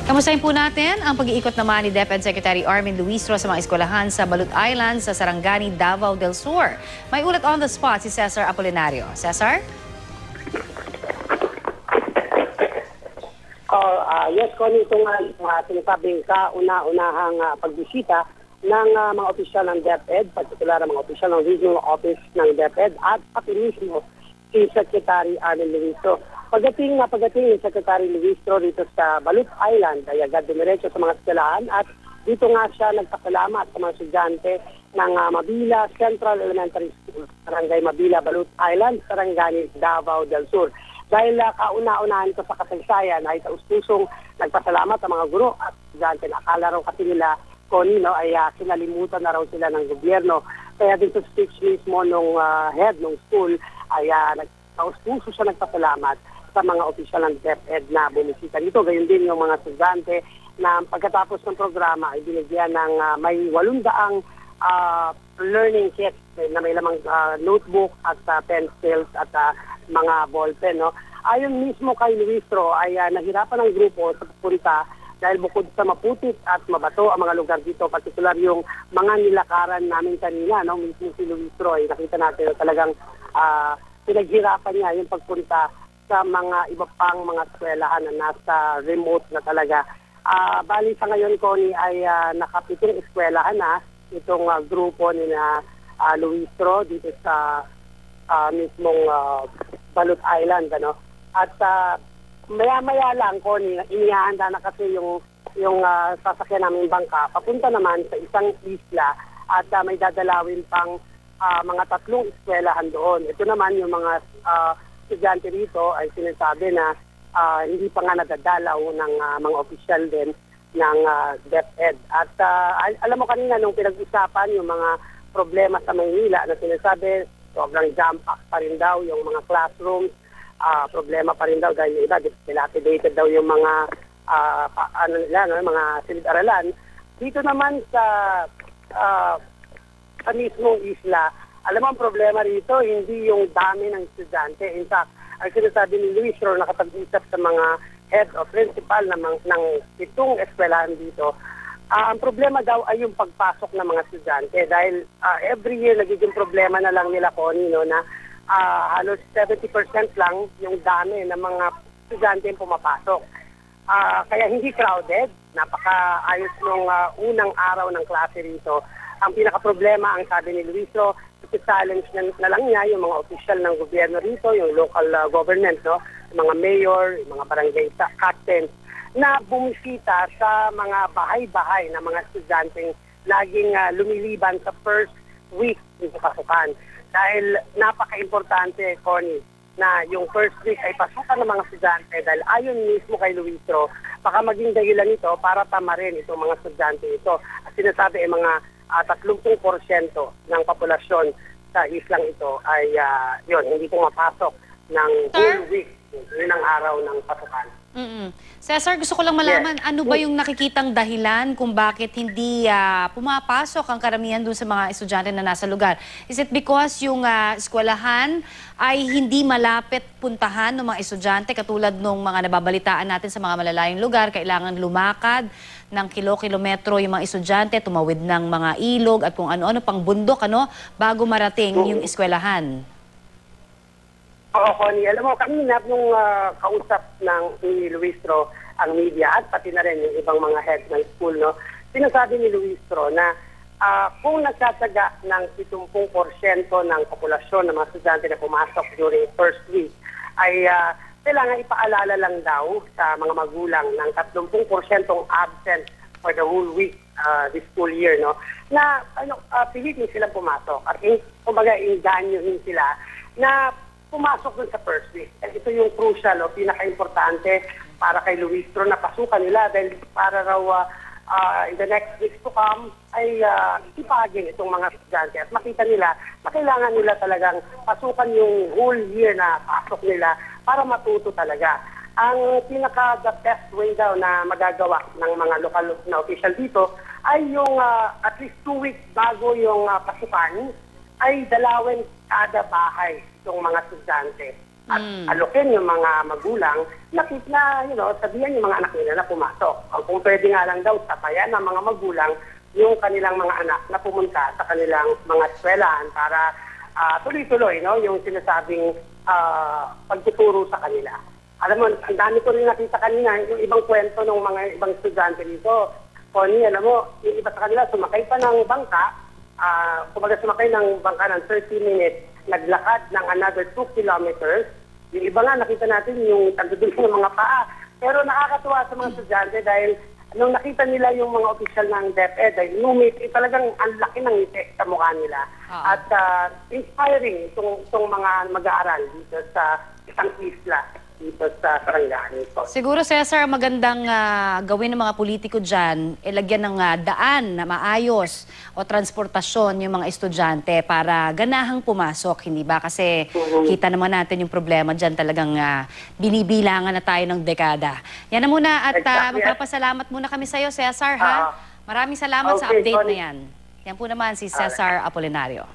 Kamustahin po natin ang pag-iikot naman ni DepEd Secretary Armin Luistro sa mga eskwelahan sa Balut Island sa Sarangani, Davao del Sur. May ulat on the spot si Cesar Apolinario. Cesar? Yes, Connie, ito nga sinasabing kauna-unahang pagbisita ng mga opisyal ng DepEd, partikular ang mga opisyal ng Regional Office ng DepEd at pati mismo si Secretary Armin Luistro. Pagdating ni Secretary Luistro dito sa Balut Island, ay agad dumiretso sa mga eskwelahan at dito nga siya nagpasalamat sa mga estudyante ng Mabila Central Elementary School, Barangay Mabila, Balut Island, Sarangani, Davao del Sur. Dahil kauna-unahan ito sa kasaysayan ay taus-pusong nagpasalamat ang mga guro at estudyante. Akala raw kasi nila, Connie, ay kinalimutan na raw sila ng gobyerno. Kaya dito sa speech mismo nung head ng school ay taus-puso siya nagpasalamat sa mga opisyal ng DepEd na bumisita dito. Gayon din yung mga estudyante na pagkatapos ng programa ay binigyan ng may 800 learning kits na may lamang notebook at pencils at mga ballpen. No? Ayon mismo kay Luistro ay nahirapan ang grupo sa pupunta dahil bukod sa maputik at mabato ang mga lugar dito, partikular yung mga nilakaran namin kanina, no? Mismo si Luistro ay nakita natin talagang pinaghirapan niya yung pagpunta sa mga iba pang mga eskwelahan na nasa remote na talaga. Bali sa ngayon, Connie, ay nakapitong eskwelahan na itong grupo ni Luistro dito sa mismong Balut Island. Ano? At maya-maya lang, Connie, inihahanda na kasi yung sasakyan namin bangka papunta naman sa isang isla at may dadalawin pang mga 3 eskwelahan doon. Ito naman yung mga estudyante rito ay sinasabi na hindi pa nga nadadalaw ng mga opisyal din ng DepEd. At alam mo kanina nung pinag-usapan yung mga problema sa Maynila na sinasabi, sobrang jam-packed pa rin daw yung mga classrooms, problema pa rin daw dahil yung iba, dilapidated daw yung mga mga silid-aralan. Dito naman sa mismong isla, alam mo ang problema rito, hindi yung dami ng estudyante. In fact, ang sinasabi ni Luistro, nakapag-usap sa mga head of principal ng 7 eskwelahan dito, ang problema daw ay yung pagpasok ng mga estudyante. Dahil every year nagiging problema na lang nila, Connie, no, na halos 70% lang yung dami ng mga estudyante yung pumapasok. Kaya hindi crowded, napaka-ayos nung unang araw ng klase rito. Ang pinaka-problema, ang sabi ni Luistro, i-challenge na lang niya yung mga opisyal ng gobyerno rito, yung local government, no? Mga mayor, mga barangay captains, na bumisita sa mga bahay-bahay ng mga estudyanteng laging lumiliban sa first week ng pasukan. Dahil napaka-importante, Connie, na yung first week ay pasukan ng mga estudyante dahil ayon mismo kay Luistro, baka maging dahilan ito para tamarin itong mga estudyante ito. At sinasabi ay mga 30% ng populasyon sa islang ito ay hindi pumapasok ng whole week. Yun ang araw ng pasukan. Cesar, gusto ko lang malaman, ano ba yung nakikitang dahilan kung bakit hindi pumapasok ang karamihan dun sa mga estudyante na nasa lugar? Is it because yung eskwelahan ay hindi malapit puntahan ng mga estudyante katulad nung mga nababalitaan natin sa mga malalayong lugar, kailangan lumakad ng kilometro yung mga estudyante, tumawid ng mga ilog at kung ano-ano pang bundok bago marating yung eskwelahan? Oo, Connie. Alam mo, kanina nung kausap ni Luistro ang media at pati na rin yung ibang mga head ng school, no, sinasabi ni Luistro na kung nagtataga ng 70% ng populasyon ng mga estudyante na pumasok during first week, ay kailangan ipaalala lang daw sa mga magulang ng 30% absent for the whole week this school year, no, na pilitin silang pumasok at kumbaga inganyohin sila na pumasok dun sa first week. At ito yung crucial o pinaka-importante para kay Luistro na pasukan nila dahil para raw in the next weeks to come ay ipagin itong mga estudyante at makita nila na kailangan nila talagang pasukan yung whole year na pasok nila para matuto talaga. Ang pinaka-the best way daw na magagawa ng mga lokal na official dito ay yung at least 2 weeks bago yung pasukan ay dalawin kada bahay itong mga estudyante at alokin yung mga magulang sabihan yung mga anak nila na pumasok. Kung pwede nga lang daw, sabayan ng mga magulang yung kanilang mga anak na pumunta sa kanilang mga eskwelahan para tuloy-tuloy yung sinasabing pagtuturo sa kanila. Alam mo, ang dami ko rin nakita kanina, yung ibang kwento ng mga ibang estudyante dito. Connie, alam mo, yung iba sa kanila sumakay pa ng bangka, sumakay ng bangka ng 30 minutes, naglakad ng another 2 kilometers. Yung iba nga, nakita natin yung tagdudul ng mga paa. Pero nakakatuwa sa mga estudyante dahil nung nakita nila yung mga opisyal ng DepEd, dahil ngumiti, talagang ang laki ng ngiti sa mukha nila. At inspiring itong mga mag-aaral dito sa isang isla dito sa Sarangani. Siguro, Cesar, magandang gawin ng mga politiko dyan, ilagyan ng daan na maayos o transportasyon yung mga estudyante para ganahang pumasok, hindi ba? Kasi kita naman natin yung problema dyan, talagang binibilangan na tayo ng dekada. Yan na muna at magpapasalamat muna kami sa'yo, Cesar, ha? Maraming salamat sa update na yan. Yan po naman si Cesar Apolinario.